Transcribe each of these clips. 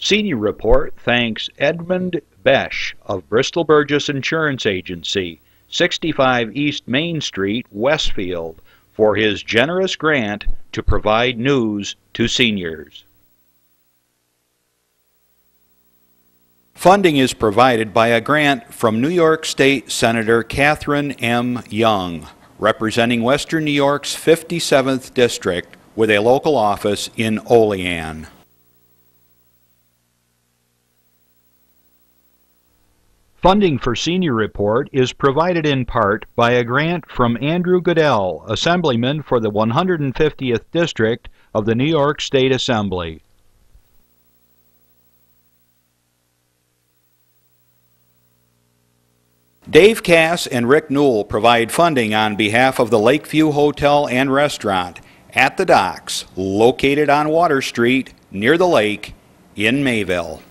Senior Report thanks Edmund Besch of Bristol Burgess Insurance Agency, 65 East Main Street, Westfield, for his generous grant to provide news to seniors. Funding is provided by a grant from New York State Senator Catherine M. Young, representing Western New York's 57th District with a local office in Olean. Funding for Senior Report is provided in part by a grant from Andrew Goodell, Assemblyman for the 150th District of the New York State Assembly. Dave Cass and Rick Newell provide funding on behalf of the Lakeview Hotel and Restaurant at the Docks, located on Water Street near the lake in Mayville.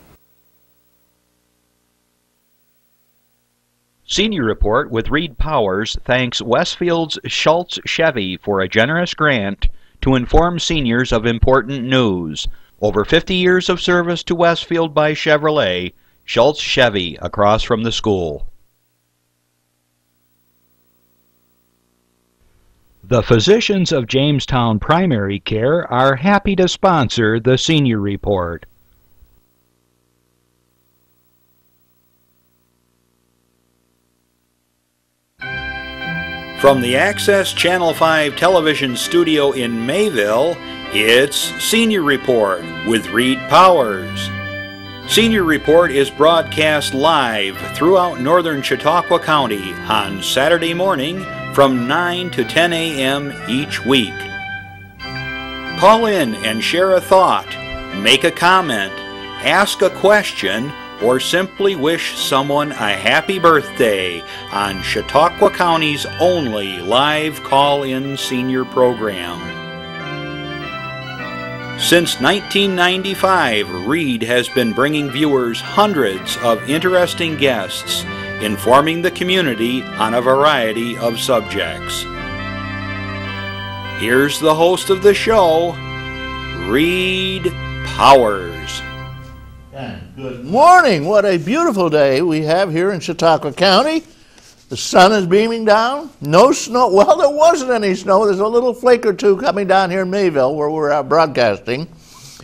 Senior Report with Reed Powers thanks Westfield's Schultz Chevy for a generous grant to inform seniors of important news. Over 50 years of service to Westfield by Chevrolet, Schultz Chevy across from the school. The physicians of Jamestown Primary Care are happy to sponsor the Senior Report. From the Access Channel 5 television studio in Mayville, it's Senior Report with Reed Powers. Senior Report is broadcast live throughout northern Chautauqua County on Saturday morning from 9 to 10 a.m. each week. Call in and share a thought, make a comment, ask a question, or simply wish someone a happy birthday on Chautauqua County's only live call-in senior program. Since 1995, Reed has been bringing viewers hundreds of interesting guests, informing the community on a variety of subjects. Here's the host of the show, Reed Powers. Good morning. What a beautiful day we have here in Chautauqua County. The sun is beaming down. No snow. Well, there wasn't any snow. There's a little flake or two coming down here in Mayville where we're out broadcasting.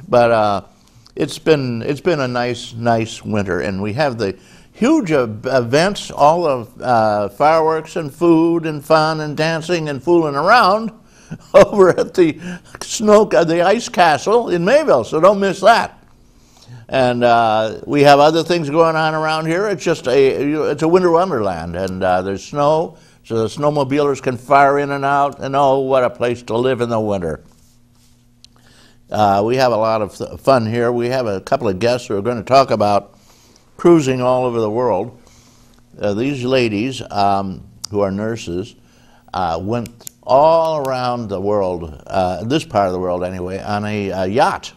But it's been a nice winter, and we have the huge events, all of fireworks and food and fun and dancing and fooling around over at the ice castle in Mayville. So don't miss that. And we have other things going on around here. It's just it's a winter wonderland, and there's snow, so the snowmobilers can fire in and out, and oh, what a place to live in the winter. We have a lot of fun here. We have a couple of guests who are going to talk about cruising all over the world. These ladies, who are nurses, went all around the world, this part of the world anyway, on a yacht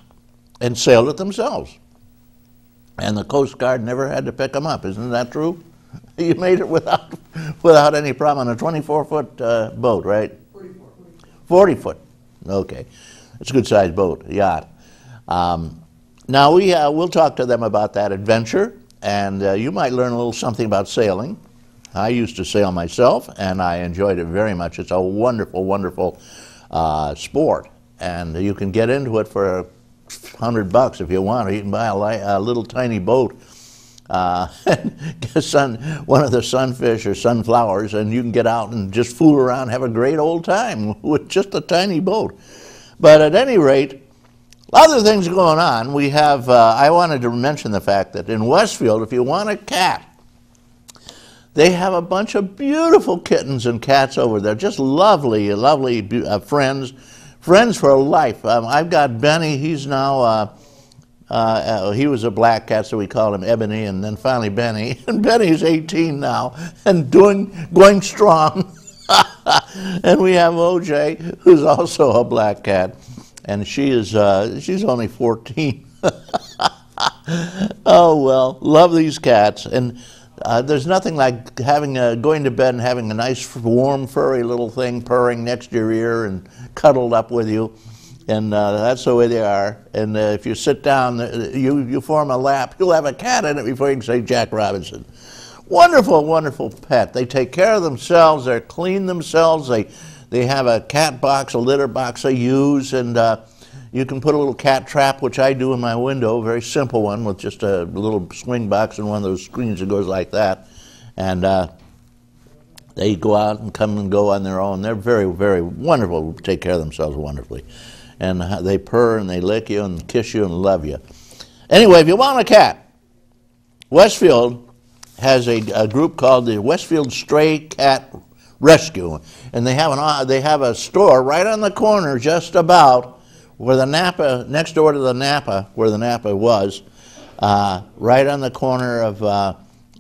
and sailed it themselves. And the Coast Guard never had to pick them up. Isn't that true? You made it without any problem on a 24-foot boat, right? 40 foot. Okay. It's a good-sized boat, a yacht. Now we'll talk to them about that adventure, and you might learn a little something about sailing. I used to sail myself, and I enjoyed it very much. It's a wonderful, wonderful sport, and you can get into it for $100 if you want, or you can buy a little tiny boat, one of the sunfish or sunflowers, and you can get out and just fool around, have a great old time with just a tiny boat. But at any rate, other things going on. We have, I wanted to mention the fact that in Westfield, if you want a cat, they have a bunch of beautiful kittens and cats over there, just lovely, lovely friends for life. I've got Benny. He's now, he was a black cat, so we called him Ebony, and then finally Benny. And Benny's 18 now and going strong. And we have OJ, who's also a black cat, and she's only 14. Oh well, love these cats, and there's nothing like going to bed and having a nice warm furry little thing purring next to your ear and cuddled up with you. And that's the way they are. And if you sit down, you form a lap, you'll have a cat in it before you can say Jack Robinson. Wonderful, wonderful pet. They take care of themselves. They clean themselves. They have a cat box, a litter box they use, and you can put a little cat trap, which I do in my window, a very simple one with just a little swing box and one of those screens that goes like that. And they go out and come and go on their own. They're very, very wonderful, take care of themselves wonderfully. And they purr and they lick you and kiss you and love you. Anyway, if you want a cat, Westfield has a group called the Westfield Stray Cat Rescue, and they have a store right on the corner, just about where the Napa, next door to the Napa, where the Napa was, right on the corner of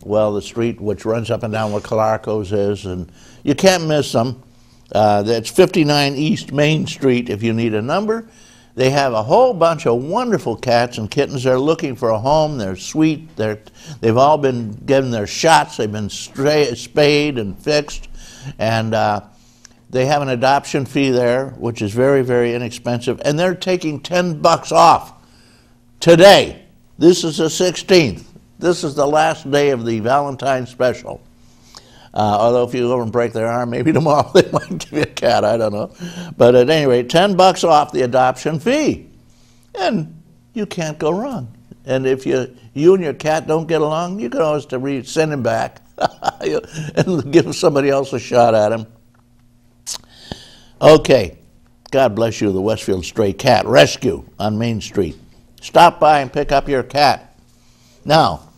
well, the street which runs up and down where Calarco's is, and you can't miss them. That's 59 East Main Street if you need a number. They have a whole bunch of wonderful cats and kittens. They're looking for a home. They're sweet. They've all been given their shots. They've been spayed and fixed. And they have an adoption fee there, which is very, very inexpensive. And they're taking $10 off today. This is the 16th. This is the last day of the Valentine's special. Although if you go over and break their arm, maybe tomorrow they might give you a cat, I don't know. But at any rate, $10 off the adoption fee. And you can't go wrong. And if you and your cat don't get along, you can always send him back and give somebody else a shot at him. Okay, God bless you, the Westfield Stray Cat Rescue on Main Street. Stop by and pick up your cat. Now,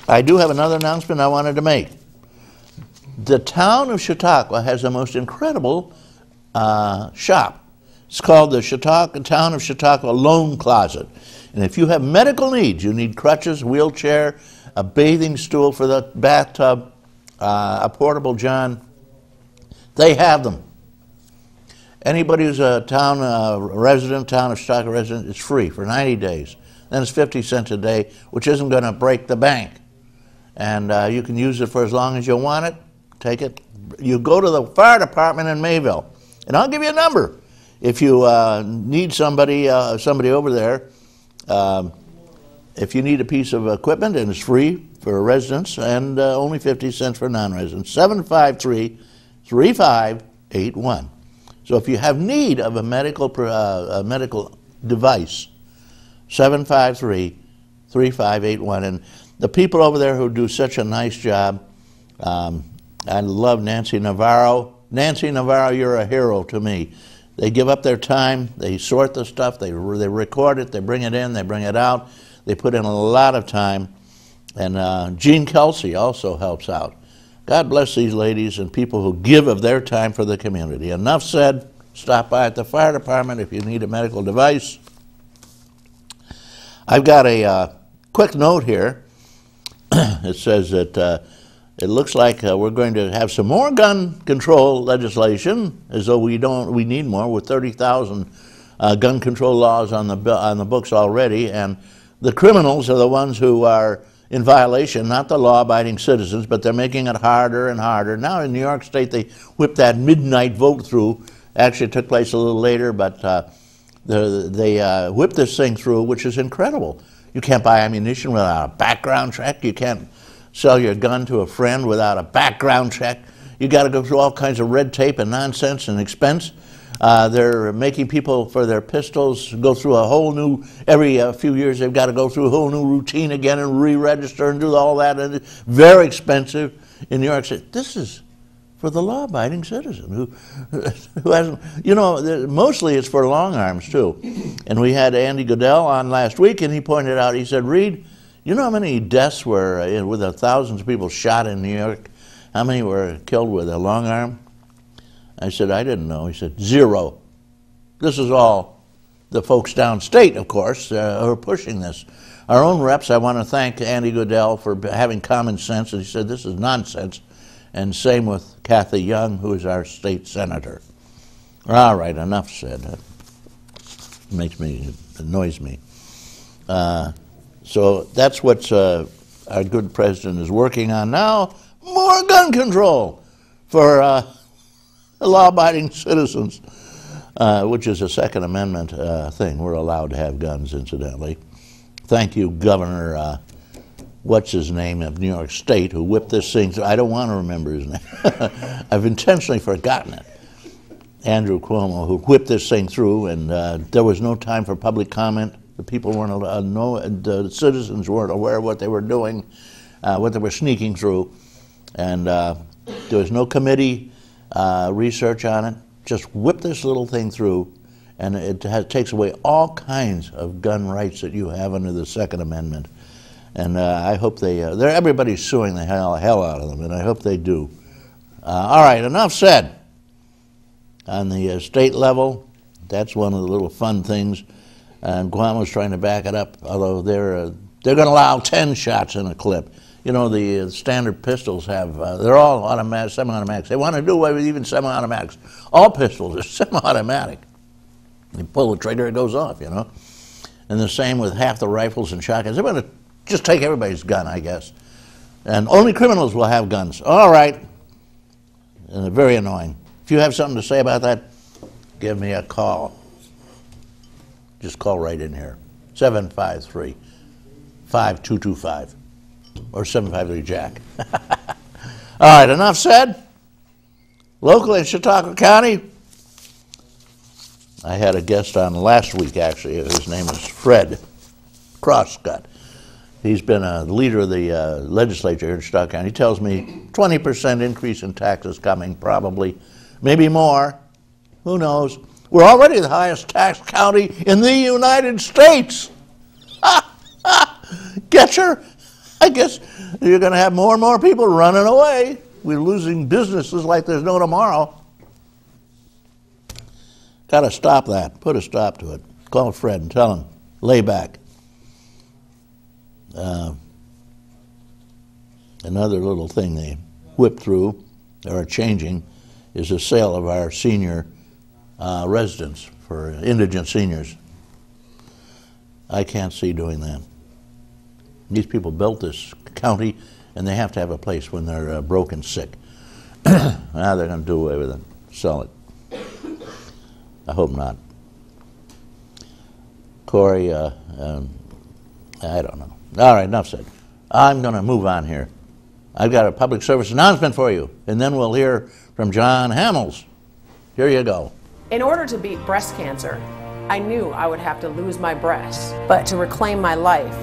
I do have another announcement I wanted to make. The town of Chautauqua has the most incredible shop. It's called the Town of Chautauqua Loan Closet. And if you have medical needs, you need crutches, wheelchair, a bathing stool for the bathtub, a portable john, they have them. Anybody who's a town resident, town of Chautauqua resident, it's free for 90 days. Then it's 50 cents a day, which isn't going to break the bank. And you can use it for as long as you want it. Take it. You go to the fire department in Mayville, and I'll give you a number. If you need somebody over there, if you need a piece of equipment, and it's free for residents and only 50 cents for non-residents, 753-3581. So if you have need of a medical device, 753-3581. And the people over there who do such a nice job, I love Nancy Navarro. Nancy Navarro, you're a hero to me. They give up their time, they sort the stuff, they record it, they bring it in, they bring it out. They put in a lot of time. And Gene Kelsey also helps out. God bless these ladies and people who give of their time for the community. Enough said. Stop by at the fire department if you need a medical device. I've got a quick note here. It says that it looks like we're going to have some more gun control legislation, as though we need more, with 30,000 gun control laws on the books already, and the criminals are the ones who are in violation, not the law-abiding citizens, but they're making it harder and harder. Now in New York State, they whipped that midnight vote through. Actually, it took place a little later, but they whipped this thing through, which is incredible. You can't buy ammunition without a background check. You can't sell your gun to a friend without a background check. You got to go through all kinds of red tape and nonsense and expense. They're making people for their pistols go through a whole new, every few years they've got to go through a whole new routine again and re-register and do all that. And it's very expensive in New York City. This is for the law-abiding citizen who hasn't, you know, mostly it's for long arms too. And we had Andy Goodell on last week, and he pointed out, he said, Reed, you know how many deaths were with thousands of people shot in New York? How many were killed with a long arm? I said, I didn't know. He said, 0. This is all the folks downstate, of course, who are pushing this. Our own reps, I want to thank Andy Goodell for having common sense, and he said, this is nonsense. And same with Kathy Young, who is our state senator. All right, enough said. That annoys me. So that's what our good president is working on now. More gun control for law-abiding citizens. which is a Second Amendment thing. We're allowed to have guns, incidentally. Thank you, Governor, what's his name, of New York State, who whipped this thing through. I don't want to remember his name. I've intentionally forgotten it. Andrew Cuomo, who whipped this thing through, and there was no time for public comment. The people weren't allowed, the citizens weren't aware of what they were doing, what they were sneaking through, and there was no committee research on it. Just whip this little thing through, and it takes away all kinds of gun rights that you have under the Second Amendment. And I hope everybody's suing the hell out of them, and I hope they do. All right, enough said. On the state level, that's one of the little fun things, and Guamo's trying to back it up, although they're going to allow 10 shots in a clip. You know, the standard pistols have, they're all automatic, semi-automatics. They want to do away with even semi-automatics. All pistols are semi-automatic. You pull the trigger, it goes off, you know. And the same with half the rifles and shotguns. They're going to just take everybody's gun, I guess. And only criminals will have guns. All right. And they're very annoying. If you have something to say about that, give me a call. Just call right in here. 753-5225 or 753-JACK. All right, enough said. Locally in Chautauqua County, I had a guest on last week, actually. His name is Fred Crosscut. He's been a leader of the legislature here in Chautauqua County. He tells me 20% increase in taxes coming, probably. Maybe more. Who knows? We're already the highest tax county in the United States. Getcha? I guess you're going to have more and more people running away. We're losing businesses like there's no tomorrow. Got to stop that. Put a stop to it. Call Fred and tell him, lay back. Another little thing they whipped through, or are changing, is the sale of our senior residence for indigent seniors. I can't see doing that. These people built this county, and they have to have a place when they're broke and sick. Now they're going to do away with it, sell it. I hope not. Corey, I don't know. All right, enough said. I'm going to move on here. I've got a public service announcement for you, and then we'll hear from John Hamels. Here you go. In order to beat breast cancer, I knew I would have to lose my breasts. But to reclaim my life,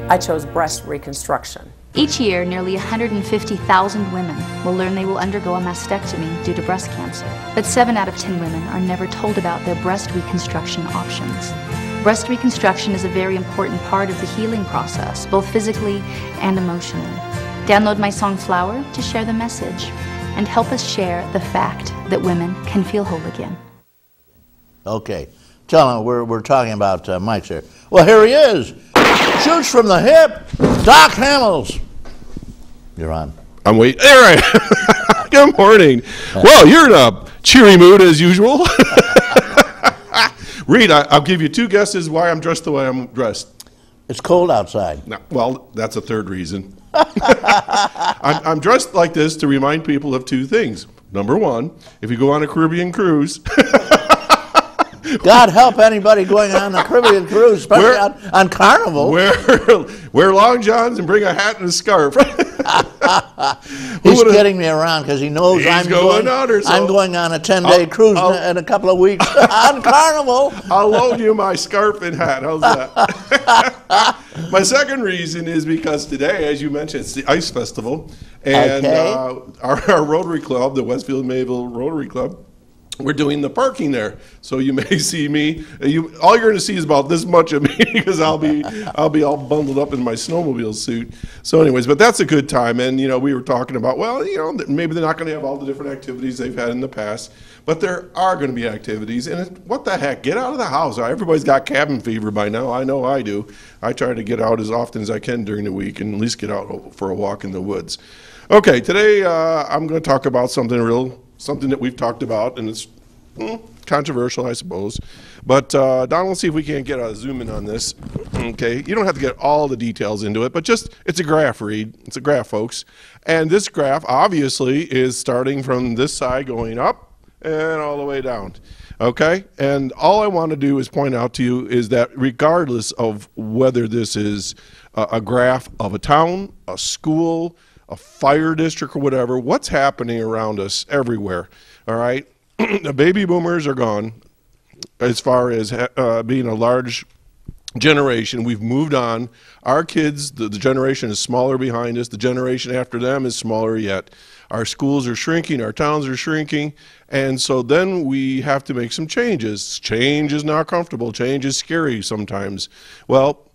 I chose breast reconstruction. Each year, nearly 150,000 women will learn they will undergo a mastectomy due to breast cancer. But 7 out of 10 women are never told about their breast reconstruction options. Breast reconstruction is a very important part of the healing process, both physically and emotionally. Download my song Flower to share the message and help us share the fact that women can feel whole again. Okay. Tell him we're talking about Mike's here. Well, here he is. Shoots from the hip, Doc Hamels. You're on. I'm waiting. All right. Good morning. Well, you're in a cheery mood as usual. Reed, I'll give you 2 guesses why I'm dressed the way I'm dressed. It's cold outside. No, well, that's a third reason. I'm dressed like this to remind people of 2 things. Number 1, if you go on a Caribbean cruise. God help anybody going on a Caribbean cruise, especially on Carnival. Wear long johns and bring a hat and a scarf. He's kidding me around because he knows I'm going on a 10-day cruise in a couple of weeks on Carnival. I'll loan you my scarf and hat. How's that? My second reason is because today, as you mentioned, it's the Ice Festival. And our Rotary Club, the Westfield Mayville Rotary Club, we're doing the parking there, so you may see me. All you're going to see is about this much of me because I'll be all bundled up in my snowmobile suit. So, anyways, but that's a good time. And we were talking about, well, maybe they're not going to have all the different activities they've had in the past, but there are going to be activities. And what the heck? Get out of the house. Everybody's got cabin fever by now. I know I do. I try to get out as often as I can during the week and at least get out for a walk in the woods. Okay, today I'm going to talk about something that we've talked about, and it's controversial, I suppose. But Don, let's see if we can't get a zoom in on this. Okay, you don't have to get all the details into it, but it's a graph, Reed. It's a graph, folks. And this graph, obviously, is starting from this side going up and all the way down. Okay? And all I want to do is point out to you is that regardless of whether this is a graph of a town, a school, a fire district, or whatever, what's happening around us everywhere, all right? The baby boomers are gone as far as being a large generation. We've moved on. Our kids, the generation is smaller behind us. The generation after them is smaller yet. Our schools are shrinking. Our towns are shrinking. And so then we have to make some changes. Change is not comfortable. Change is scary sometimes. Well,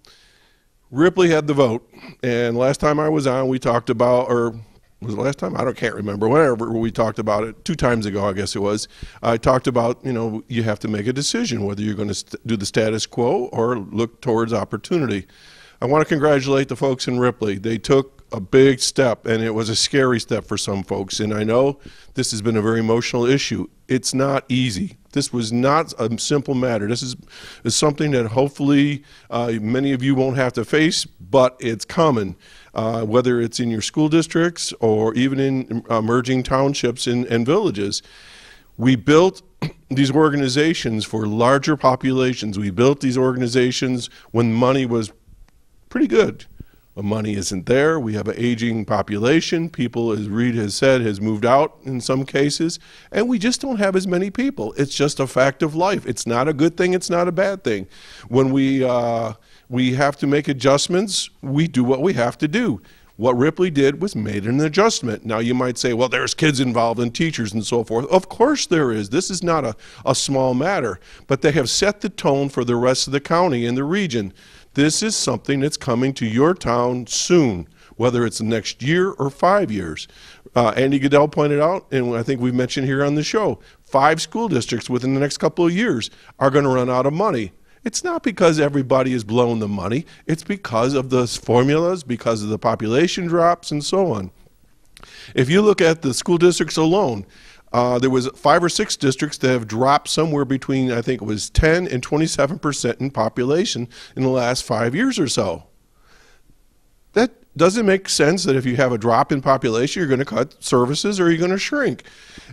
Ripley had the vote. And last time I was on, we talked about, or was it last time? Can't remember. Whenever we talked about it, 2 times ago, I guess it was. I talked about, you have to make a decision whether you're going to do the status quo or look towards opportunity. I want to congratulate the folks in Ripley. They took a big step, and it was a scary step for some folks. And I know this has been a very emotional issue. It's not easy. This was not a simple matter. This is something that hopefully many of you won't have to face, but it's coming. Whether it's in your school districts or even in emerging townships and villages. We built these organizations for larger populations. We built these organizations when money was pretty good. The money isn't there. We have an aging population. People, as Reed has said, has moved out in some cases, and we just don't have as many people. It's just a fact of life. It's not a good thing. It's not a bad thing. When we have to make adjustments, we do what we have to do. What Ripley did was made an adjustment. Now you might say, well, there's kids involved and teachers and so forth. Of course there is. This is not a small matter, but they have set the tone for the rest of the county and the region. This is something that's coming to your town soon, whether it's the next year or 5 years. Andy Goodell pointed out, and I think we've mentioned here on the show, 5 school districts within the next couple of years are going to run out of money. It's not because everybody is blowing the money. It's because of the formulas, because of the population drops, and so on. If you look at the school districts alone, there was 5 or 6 districts that have dropped somewhere between, I think it was 10 and 27% in population in the last 5 years or so. That doesn't make sense that if you have a drop in population, you're going to cut services or you're going to shrink.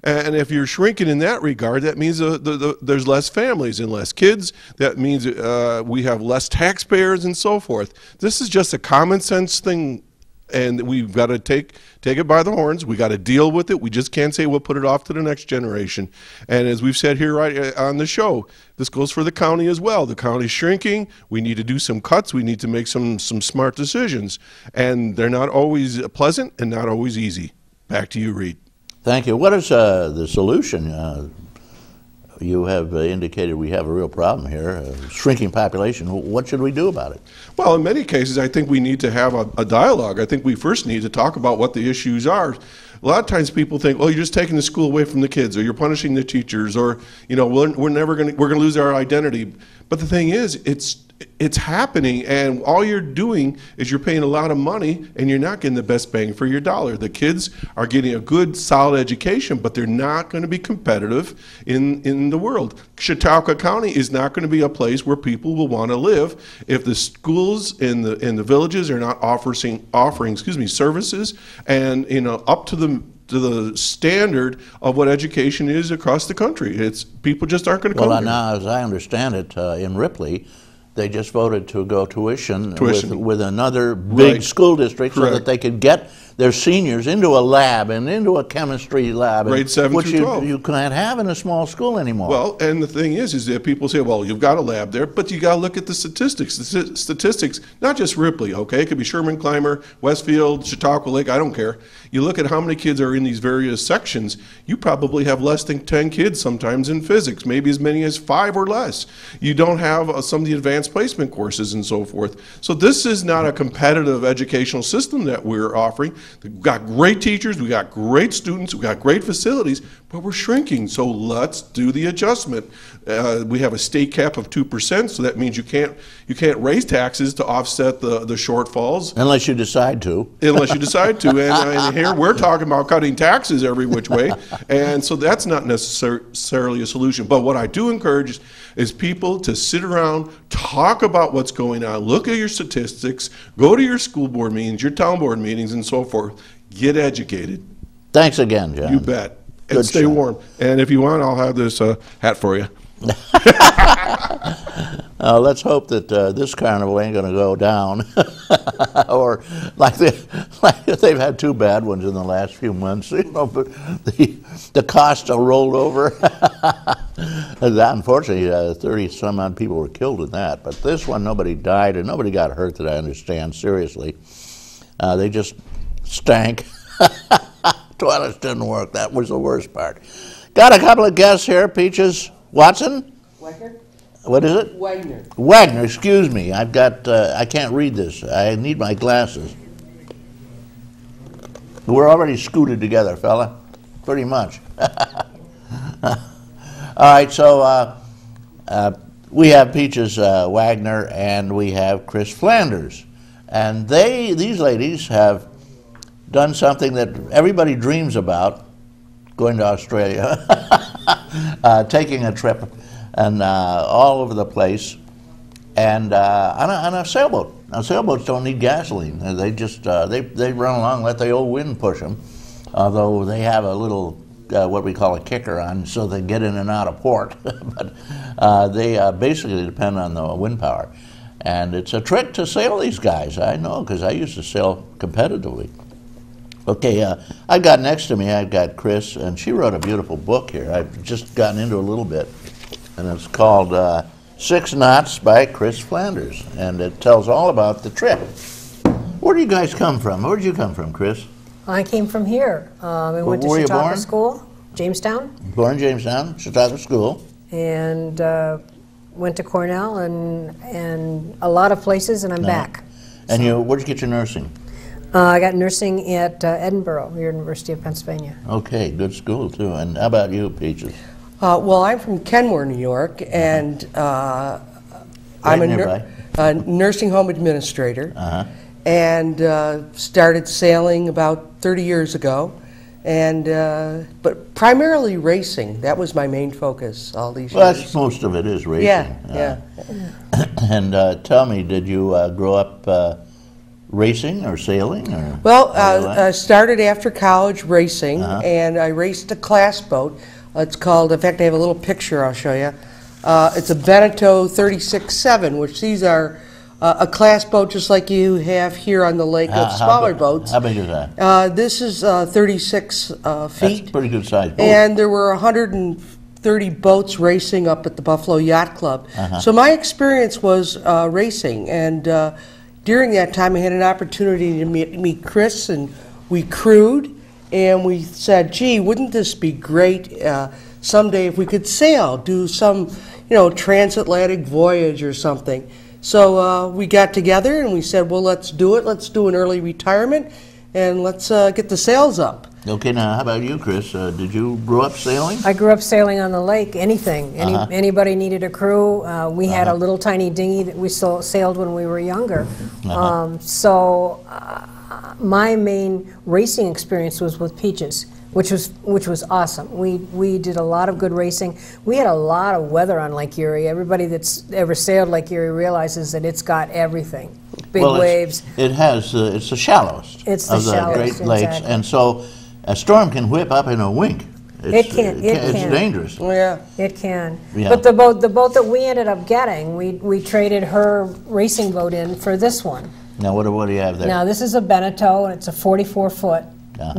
And if you're shrinking in that regard, that means there's less families and less kids. That means we have less taxpayers and so forth. This is just a common sense thing, and we've got to take it by the horns. We got to deal with it. We just can't say we'll put it off to the next generation. And as we've said here right on the show, this goes for the county as well. The county's shrinking. We need to do some cuts. We need to make some smart decisions. And they're not always pleasant and not always easy. Back to you, Reed. Thank you. What is the solution? You have indicated we have a real problem here, a shrinking population. What should we do about it? Well, in many cases, I think we need to have a dialogue. I think we first need to talk about what the issues are. A lot of times people think, oh, you're just taking the school away from the kids, or you're punishing the teachers, or we're going to lose our identity. But the thing is, it's happening, and all you're doing is you're paying a lot of money and you're not getting the best bang for your dollar. The kids are getting a good, solid education, but they're not going to be competitive in the world. Chautauqua County is not going to be a place where people will want to live if the schools in the villages are not offering services and up to the standard of what education is across the country. People just aren't going to come here. Now, as I understand it, in Ripley, they just voted to go tuition. With another big school district. Correct. So that they could get their seniors into a lab and into a chemistry lab. Grade 7 through 12. Which you can't have in a small school anymore. Well, and the thing is that people say, well, you've got a lab there, but you got to look at the statistics. The statistics, not just Ripley, okay? It could be Sherman, Clymer, Westfield, Chautauqua Lake, I don't care. You look at how many kids are in these various sections, you probably have less than 10 kids sometimes in physics, maybe as many as 5 or less. You don't have some of the advanced placement courses and so forth. So this is not a competitive educational system that we're offering. We've got great teachers, we got great students, we got great facilities, but we're shrinking, so let's do the adjustment. We have a state cap of 2%, so that means you can't raise taxes to offset the shortfalls. Unless you decide to. Unless you decide to, and here we're talking about cutting taxes every which way, and so that's not necessarily a solution. But what I do encourage is people to sit around, talk about what's going on, look at your statistics, go to your school board meetings, your town board meetings, and so forth. Get educated. Thanks again, John. You bet. And stay warm. And if you want, I'll have this hat for you. Let's hope that this carnival ain't going to go down, or like they've had two bad ones in the last few months. You know, but the costs are rolled over. Unfortunately, 30 some odd people were killed in that. But this one, nobody died and nobody got hurt that I understand. Seriously, they just stank. Toilets didn't work. That was the worst part. Got a couple of guests here. Peaches Watson. Wagner? What is it? Wagner. Wagner, excuse me. I've got, I can't read this. I need my glasses. We're already scooted together, fella. Pretty much. All right, so we have Peaches Wagner and we have Chris Flanders. And these ladies have done something that everybody dreams about, going to Australia, taking a trip and all over the place, and on a sailboat. Now sailboats don't need gasoline. They just they run along, let the old wind push them. Although they have a little what we call a kicker on, so they get in and out of port. But they basically depend on the wind power, and it's a trick to sail these guys. I know because I used to sail competitively. Okay, I've got next to me, I've got Chris, and she wrote a beautiful book here. I've just gotten into a little bit, and it's called 6 Knots by Chris Flanders, and it tells all about the trip. Where do you guys come from? Where did you come from, Chris? I came from here. I went to Chautauqua School, Jamestown. Born in Jamestown, Chautauqua School. And went to Cornell and a lot of places, and I'm back. And where'd you get your nursing? I got nursing at Edinburgh, University of Pennsylvania. Okay, good school too. And how about you, Peaches? Well, I'm from Kenmore, New York, and I'm a nursing home administrator, and started sailing about 30 years ago, and but primarily racing. That was my main focus all these years. That's most of it is racing. Yeah. And tell me, did you grow up racing or sailing? Or well, I started after college racing, and I raced a class boat. It's called, in fact, I have a little picture I'll show you. It's a Beneteau 36-7, which these are a class boat just like you have here on the lake of smaller boats. How big is that? This is 36 feet. That's a pretty good size boat. And there were 130 boats racing up at the Buffalo Yacht Club. So my experience was racing, and during that time I had an opportunity to meet Chris, and we crewed, and we said, gee, wouldn't this be great someday if we could sail, do some, transatlantic voyage or something. So we got together and we said, well, let's do it. Let's do an early retirement, and let's get the sails up. Okay, now how about you, Chris? Did you grow up sailing? I grew up sailing on the lake, anything. Anybody needed a crew. We had a little tiny dinghy that we sailed when we were younger. My main racing experience was with Peaches, which was awesome. We did a lot of good racing. We had a lot of weather on Lake Erie. Everybody that's ever sailed Lake Erie realizes that it's got everything. Big waves. It has. It's the shallowest of the Great Lakes, and so a storm can whip up in a wink. It's dangerous. Yeah, it can. Yeah. But the boat that we ended up getting, we traded her racing boat in for this one. Now what do you have there? Now this is a Beneteau, and it's a 44-foot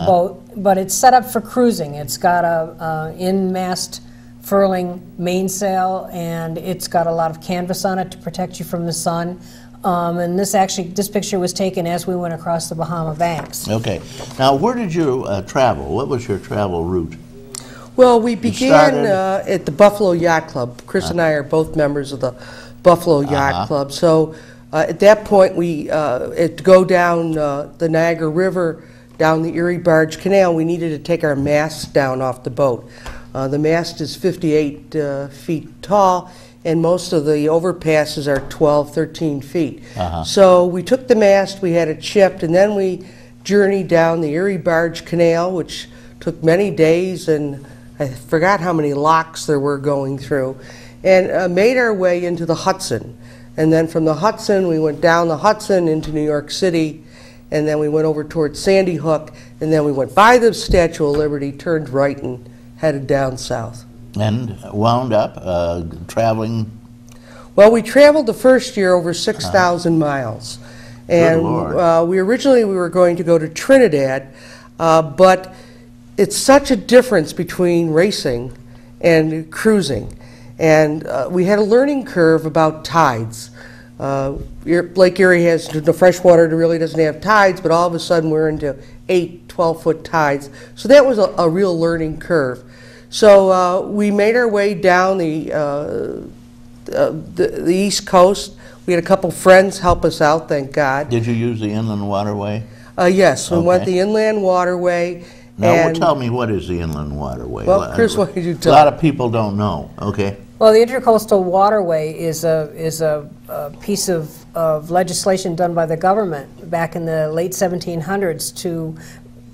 boat, but it's set up for cruising. It's got a in-mast furling mainsail, and it's got a lot of canvas on it to protect you from the sun. And this picture was taken as we went across the Bahama Banks. Okay. Now where did you travel? What was your travel route? Well, we began at the Buffalo Yacht Club. Chris and I are both members of the Buffalo Yacht Club. So at that point, we to go down the Niagara River, down the Erie Barge Canal, we needed to take our mast down off the boat. The mast is 58 feet tall, and most of the overpasses are 12, 13 feet. So we took the mast, we had it chipped, and then we journeyed down the Erie Barge Canal, which took many days, and I forgot how many locks there were going through, and made our way into the Hudson. And then from the Hudson, we went down the Hudson into New York City, and then we went over towards Sandy Hook, and then we went by the Statue of Liberty, turned right, and headed down south. And wound up traveling. Well, we traveled the first year over 6,000 miles. And we were going to go to Trinidad, but it's such a difference between racing and cruising. And we had a learning curve about tides. Lake Erie has the freshwater, it really doesn't have tides, but all of a sudden we're into 8, 12-foot tides. So that was a real learning curve. So we made our way down the East Coast. We had a couple friends help us out, thank God. Did you use the inland waterway? Yes, we went the inland waterway. Now, tell me, what is the inland waterway? Well, Chris, what did you tell? A lot of people don't know. Okay. Well, the Intercoastal Waterway is a piece of legislation done by the government back in the late 1700s to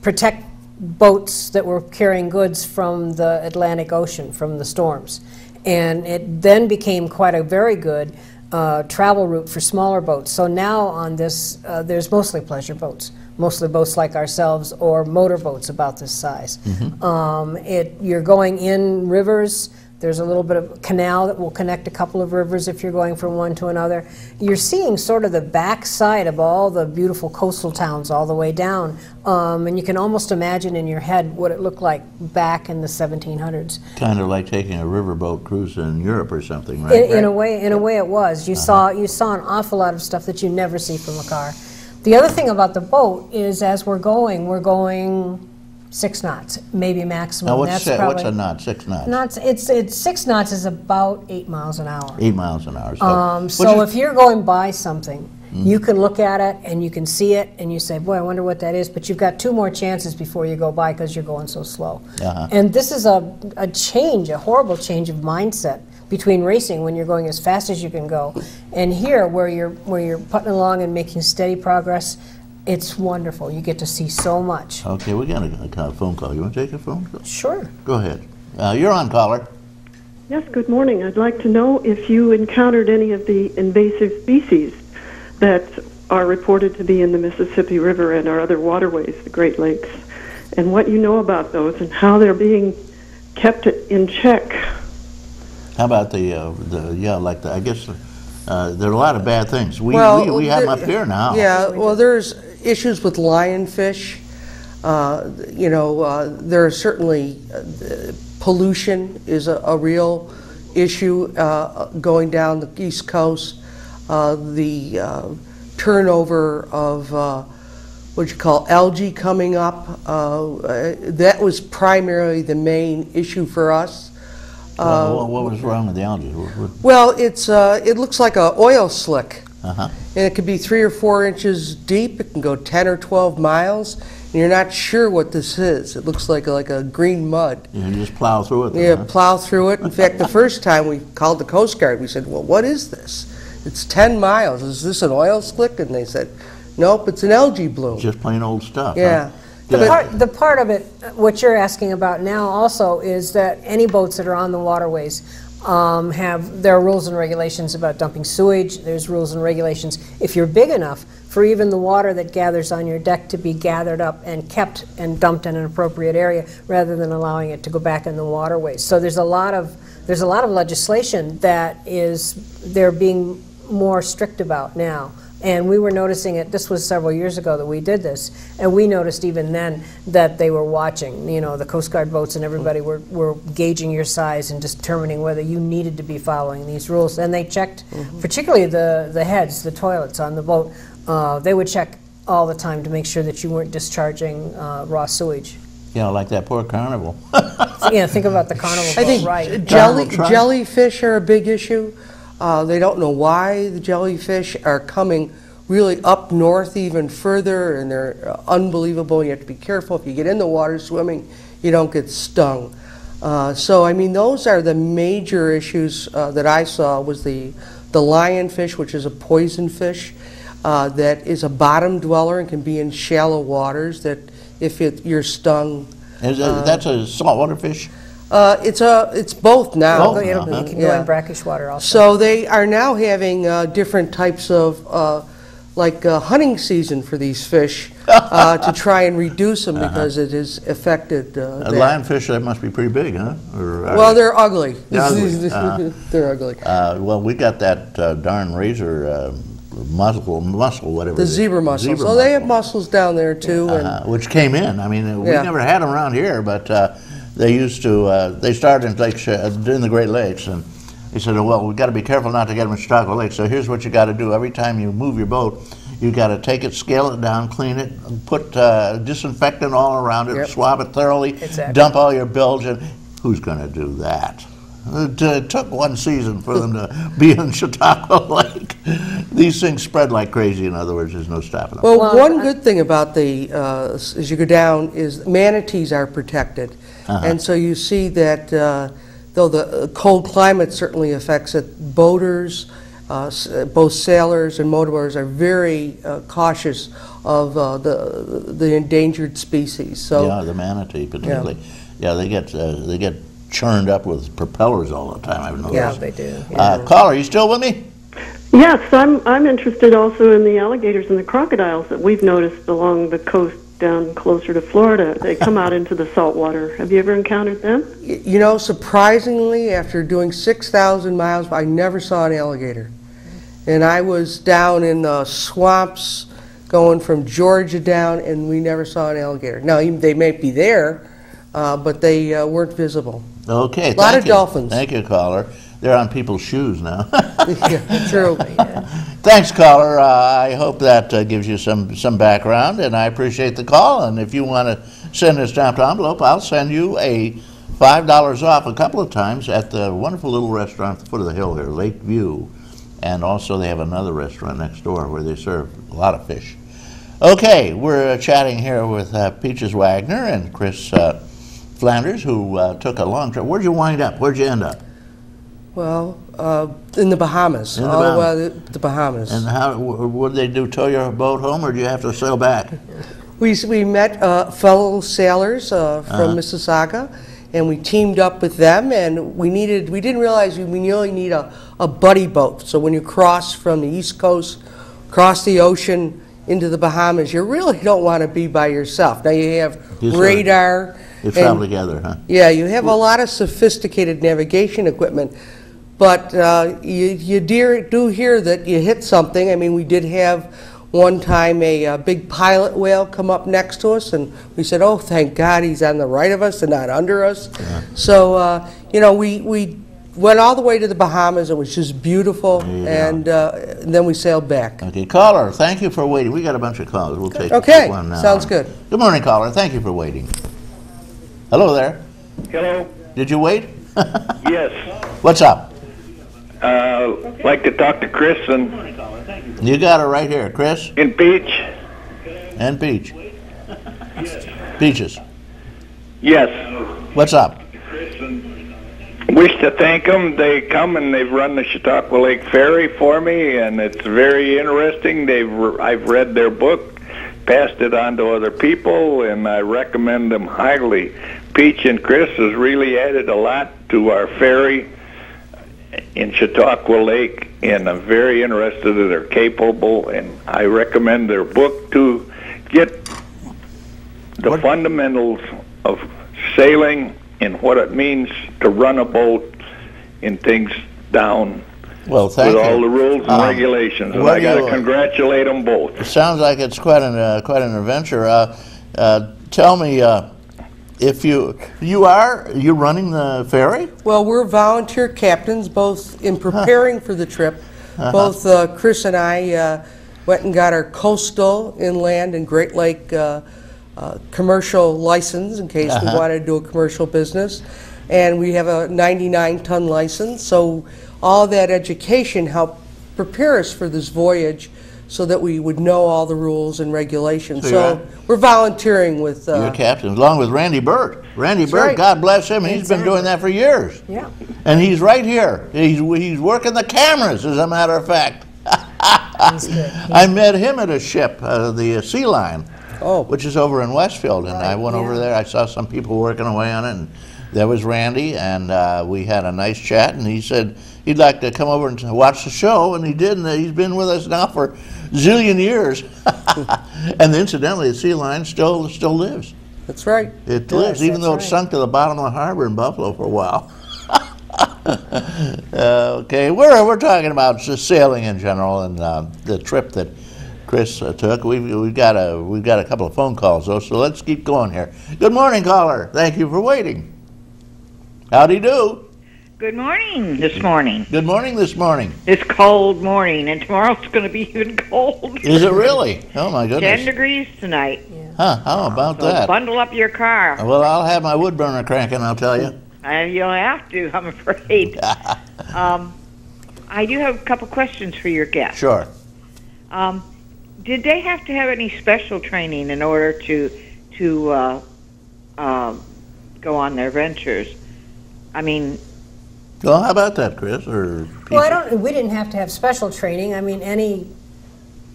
protect boats that were carrying goods from the Atlantic Ocean, from the storms. And it then became quite a very good travel route for smaller boats. So now on this, there's mostly pleasure boats, mostly boats like ourselves or motor boats about this size. You're going in rivers. There's a little bit of canal that will connect a couple of rivers if you're going from one to another. You're seeing sort of the backside of all the beautiful coastal towns all the way down. And you can almost imagine in your head what it looked like back in the 1700s. Kind of like taking a riverboat cruise in Europe or something, right? In a way it was. You saw an awful lot of stuff that you never see from a car. The other thing about the boat is as we're going 6 knots, maybe maximum. Now, what's a knot? 6 knots? It's 6 knots is about 8 miles an hour. 8 miles an hour. So if you're going by something, you can look at it and you can see it and you say, boy, I wonder what that is. But you've got 2 more chances before you go by because you're going so slow. And this is a change, a horrible change of mindset between racing when you're going as fast as you can go, and here where you're putting along and making steady progress. It's wonderful. You get to see so much. Okay, we got a phone call. You want to take a phone call? Sure. Go ahead. You're on, caller. Yes, good morning. I'd like to know if you encountered any of the invasive species that are reported to be in the Mississippi River and our other waterways, the Great Lakes, and what you know about those and how they're being kept in check. How about I guess there are a lot of bad things. We have them up here now. Yeah, well, there's issues with lionfish. There are certainly pollution is a real issue going down the East Coast. The turnover of what you call algae coming up, that was primarily the main issue for us. What was wrong with the algae? Well, it looks like an oil slick. And it could be 3 or 4 inches deep. It can go 10 or 12 miles, and you're not sure what this is. It looks like a green mud. You just plow through it. Yeah, plow through it. In fact, the first time we called the Coast Guard, we said, well, what is this? It's 10 miles. Is this an oil slick? And they said, nope, it's an algae bloom. Just plain old stuff. Yeah. Huh? The part of it, what you're asking about now also, is that any boats that are on the waterways there are rules and regulations about dumping sewage. There's rules and regulations if you're big enough for even the water that gathers on your deck to be gathered up and kept and dumped in an appropriate area rather than allowing it to go back in the waterways. So there's a lot of legislation that they're being more strict about now. And we were noticing it, this was several years ago that we did this, and we noticed even then that they were watching, the Coast Guard boats and everybody were gauging your size and determining whether you needed to be following these rules. And they checked, particularly the heads, the toilets on the boat, they would check all the time to make sure that you weren't discharging raw sewage. Like that poor Carnival. Yeah, think about the Carnival boat, I think right. Jellyfish are a big issue. They don't know why the jellyfish are coming really up north even further, and they're unbelievable. You have to be careful. If you get in the water swimming, you don't get stung. So, I mean, those are the major issues that I saw was the lionfish, which is a poison fish that is a bottom dweller and can be in shallow waters, that if you're stung. That's a saltwater fish? It's both now. You can go in brackish water also. So they are now having different types of like hunting season for these fish to try and reduce them because it has affected lionfish, that must be pretty big, huh? Or, well, they're ugly. They're ugly. They're ugly. Well, we got that darn razor mussel, whatever. The zebra mussels. Oh, they have mussels down there too. Which came in. I mean, we never had them around here, but they used to. They started in the Great Lakes, and they said, well, we've got to be careful not to get them in Chautauqua Lake, so here's what you got to do. Every time you move your boat, you got to take it, scale it down, clean it, put disinfectant all around it, swab it thoroughly, dump all your bilge in. Who's going to do that? It took one season for them to be in Chautauqua Lake. These things spread like crazy, in other words, there's no stopping them. Well, one good thing about as you go down is manatees are protected. And so you see that though the cold climate certainly affects it, boaters, both sailors and motorboaters are very cautious of the endangered species. So yeah, the manatee particularly. Yeah, they get churned up with propellers all the time, I've noticed. Yeah, they do. Yeah. Caller, are you still with me? Yes, I'm interested also in the alligators and the crocodiles that we've noticed along the coast down closer to Florida. They come out into the salt water. Have you ever encountered them? You know, surprisingly, after doing 6,000 miles, I never saw an alligator. And I was down in the swamps going from Georgia down, and we never saw an alligator. Now, they may be there, but they weren't visible. Okay, a lot of dolphins. Thank you, caller. They're on people's shoes now. Yeah, true. Thanks, caller. I hope that gives you some background, and I appreciate the call. And if you want to send a stamped envelope, I'll send you a $5 off a couple of times at the wonderful little restaurant at the foot of the hill here, Lakeview. And also they have another restaurant next door where they serve a lot of fish. Okay, we're chatting here with Peaches Wagner and Chris Flanders, who took a long trip. Where'd you wind up? Where'd you end up? Well, in the Bahamas, all the way to the Bahamas. And how, what did they do, tow your boat home, or do you have to sail back? We met fellow sailors from Mississauga, and we teamed up with them, and we didn't realize we really need a buddy boat. So when you cross from the East Coast, cross the ocean into the Bahamas, you really don't want to be by yourself. Now you have radar. You travel together, huh? Yeah, you have a lot of sophisticated navigation equipment, but you do hear that you hit something. I mean, we did have one time a big pilot whale come up next to us, and we said, oh, thank God he's on the right of us and not under us. Yeah. So, you know, we went all the way to the Bahamas. It was just beautiful, and then we sailed back. Okay, caller, thank you for waiting. We got a bunch of callers. We'll take one now. Sounds good. Good morning, caller. Thank you for waiting. Hello there. Hello. Did you wait? Yes. What's up? Like to talk to Chris and... You got it right here, Chris. And Peach. And Peach. Peaches. Yes. What's up? Wish to thank them. They come and they've run the Chautauqua Lake Ferry for me, and it's very interesting. I've read their book, passed it on to other people, and I recommend them highly. Peach and Chris has really added a lot to our ferry in Chautauqua Lake, and I'm very interested that they're capable, and I recommend their book to get the fundamentals of sailing and what it means to run a boat and things down. Well, thank you. With all the rules and regulations, and I got to congratulate them both. It sounds like it's quite an adventure. Tell me, if you running the ferry? Well, we're volunteer captains, both in preparing for the trip. Both Chris and I went and got our coastal, inland, and Great Lake commercial license in case we wanted to do a commercial business. And we have a 99-ton license, so all that education helped prepare us for this voyage so that we would know all the rules and regulations. So we're volunteering with... You're captain, along with Randy Burt. Randy Burt, right. God bless him, he's been doing that for years. Yeah. And he's right here. He's working the cameras, as a matter of fact. I met him at a ship, the Sea Lion, which is over in Westfield, and I went over there. I saw some people working away on it, and There was Randy, and we had a nice chat, and he said he'd like to come over and watch the show, and he did, and he's been with us now for a zillion years. And incidentally, the sea lion still lives. That's right. It lives, even though it sunk to the bottom of the harbor in Buffalo for a while. Okay, we're talking about just sailing in general, and the trip that Chris took. We've got a couple of phone calls though, so let's keep going here. Good morning, caller. Thank you for waiting. Howdy do. Good morning this morning. Good morning this morning. It's cold morning, and tomorrow's going to be even cold. Is it really? Oh my goodness. 10 degrees tonight. Yeah. Huh? How about So that? bundle up your car. Well, I'll have my wood burner cranking, I'll tell you. You'll have to, I'm afraid. I do have a couple questions for your guest. Sure. Did they have to have any special training in order to go on their ventures? I mean, Well, how about that, Chris? Or Well, we didn't have to have special training. I mean, any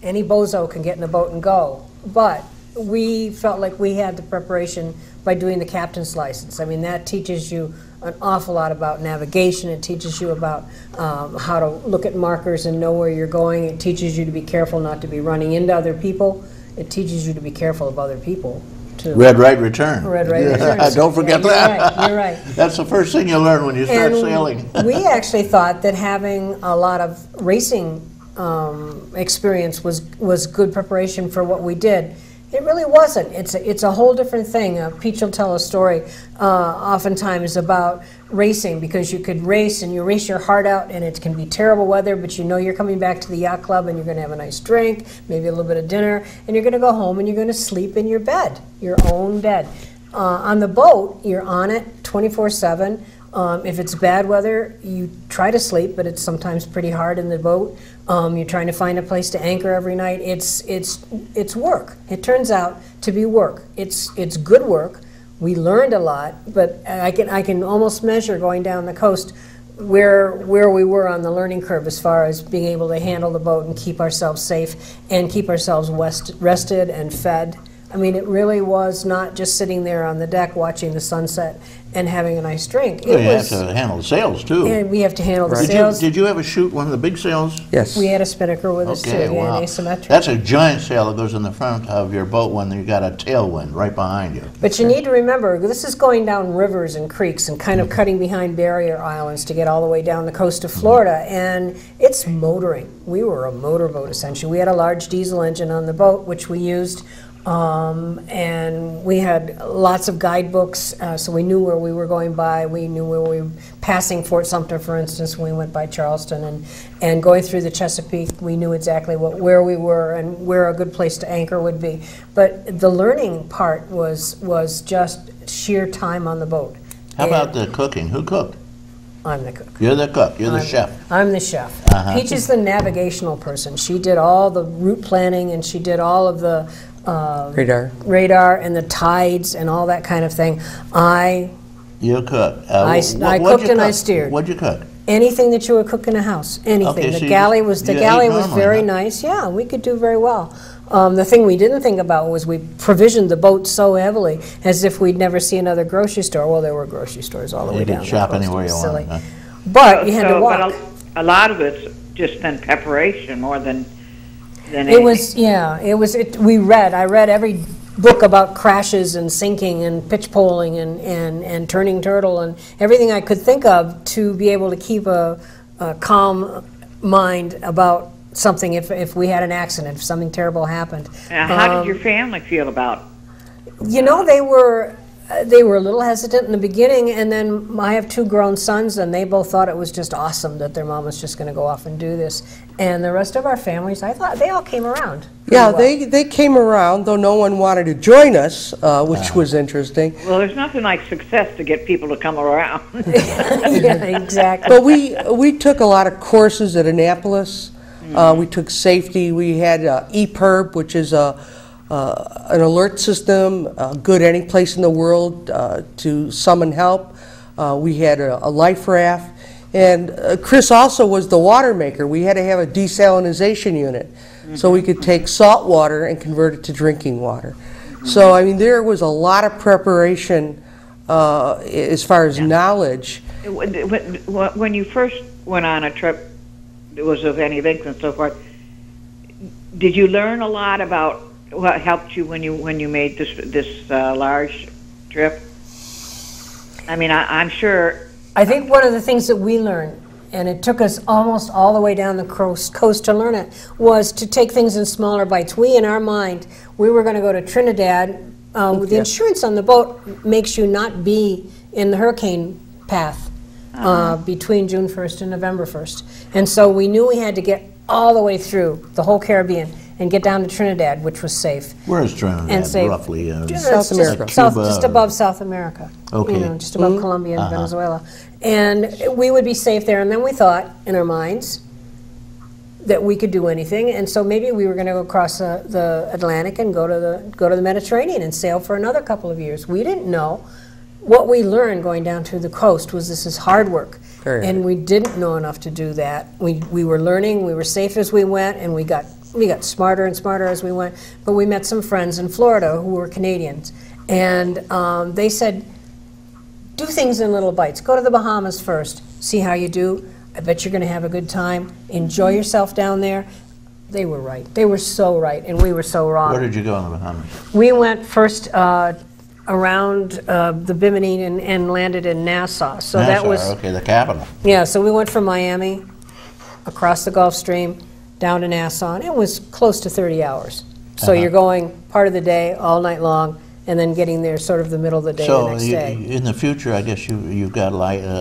bozo can get in the boat and go. But we felt like we had the preparation by doing the captain's license. I mean, that teaches you an awful lot about navigation. It teaches you about how to look at markers and know where you're going. It teaches you to be careful not to be running into other people. It teaches you to be careful of other people, too. Red right return. Red right return. Don't forget that. You're right. That's the first thing you learn when you start sailing. We actually thought that having a lot of racing experience was good preparation for what we did. It really wasn't. It's a whole different thing. Peach will tell a story oftentimes about racing, because you could race and you race your heart out, and it can be terrible weather, but you know you're coming back to the yacht club and you're going to have a nice drink, maybe a little bit of dinner, and you're going to go home and you're going to sleep in your bed, your own bed. On the boat, you're on it 24/7. If it's bad weather, you try to sleep, but it's sometimes pretty hard in the boat. You're trying to find a place to anchor every night. It's work. It turns out to be work. It's good work. We learned a lot, but I can almost measure going down the coast where we were on the learning curve as far as being able to handle the boat and keep ourselves safe and keep ourselves rested and fed. I mean, it really was not just sitting there on the deck watching the sunset and having a nice drink. Well, you have to handle the sails, too. And we have to handle the sails. Did you ever shoot one of the big sails? Yes. We had a spinnaker with us, too. Okay, wow. An asymmetric. That's a giant sail that goes in the front of your boat when you got a tailwind right behind you. But you need to remember, this is going down rivers and creeks and kind of cutting behind barrier islands to get all the way down the coast of Florida, and it's motoring. We were a motorboat, essentially. We had a large diesel engine on the boat, which we used. And we had lots of guidebooks, so we knew where we were going by. We knew where we were passing Fort Sumter, for instance, when we went by Charleston, and going through the Chesapeake, we knew exactly where we were and where a good place to anchor would be. But the learning part was just sheer time on the boat. How about the cooking? Who cooked? I'm the cook. You're the cook. You're the chef. I'm the chef. Peach is the navigational person. She did all the route planning, and she did all of the radar and the tides and all that kind of thing. You cook. I cooked and I steered. What'd you cook? Anything that you would cook in a house. Anything. Okay, the galley was very nice. Yeah, we could do very well. The thing we didn't think about was we provisioned the boat so heavily as if we'd never see another grocery store. Well, there were grocery stores all the way down. You could shop anywhere you want. Huh? But you had to walk. But a lot of it's just been preparation more than anything. It was, yeah. I read every book about crashes and sinking and pitch poling and turning turtle and everything I could think of to be able to keep a calm mind about something if we had an accident, if something terrible happened. How did your family feel about it? You know, they were a little hesitant in the beginning, and then I have two grown sons, and they both thought it was just awesome that their mom was just going to go off and do this. And the rest of our families, I thought, they all came around. Yeah, well. They came around, though no one wanted to join us, which was interesting. Well, there's nothing like success to get people to come around. Yeah, exactly. But we took a lot of courses at Annapolis. We took safety. We had EPIRB, which is an alert system, good any place in the world to summon help. We had a life raft. And Chris also was the water maker. We had to have a desalinization unit so we could take salt water and convert it to drinking water. So, I mean, there was a lot of preparation as far as knowledge. When you first went on a trip that was of any length and so forth, did you learn a lot about what helped you when you made this large trip? I mean, I'm sure. I think one of the things that we learned, and it took us almost all the way down the coast to learn it, was to take things in smaller bites. We, in our mind, we were going to go to Trinidad. The insurance on the boat makes you not be in the hurricane path between June 1st and November 1st. And so we knew we had to get all the way through the whole Caribbean and get down to Trinidad, which was safe. Where is Trinidad, and safe. roughly? South America. Just above South America. Okay. You know, just above Colombia and Venezuela. And we would be safe there. And then we thought, in our minds, that we could do anything. And so maybe we were going to go across the Atlantic and go to the Mediterranean and sail for another couple of years. We didn't know. What we learned going down to the coast was this is hard work. And we didn't know enough to do that. We were learning, we were safe as we went, and we got smarter and smarter as we went. But we met some friends in Florida who were Canadians. And they said, do things in little bites. Go to the Bahamas first. See how you do. I bet you're going to have a good time. Enjoy yourself down there. They were right. They were so right, and we were so wrong. Where did you go in the Bahamas? We went first around the Bimini and landed in Nassau. So Nassau, that was okay, the capital. Yeah. So we went from Miami across the Gulf Stream down to Nassau, and it was close to 30 hours. So you're going part of the day, all night long, and then getting there sort of the middle of the day the next day. In the future, I guess you've got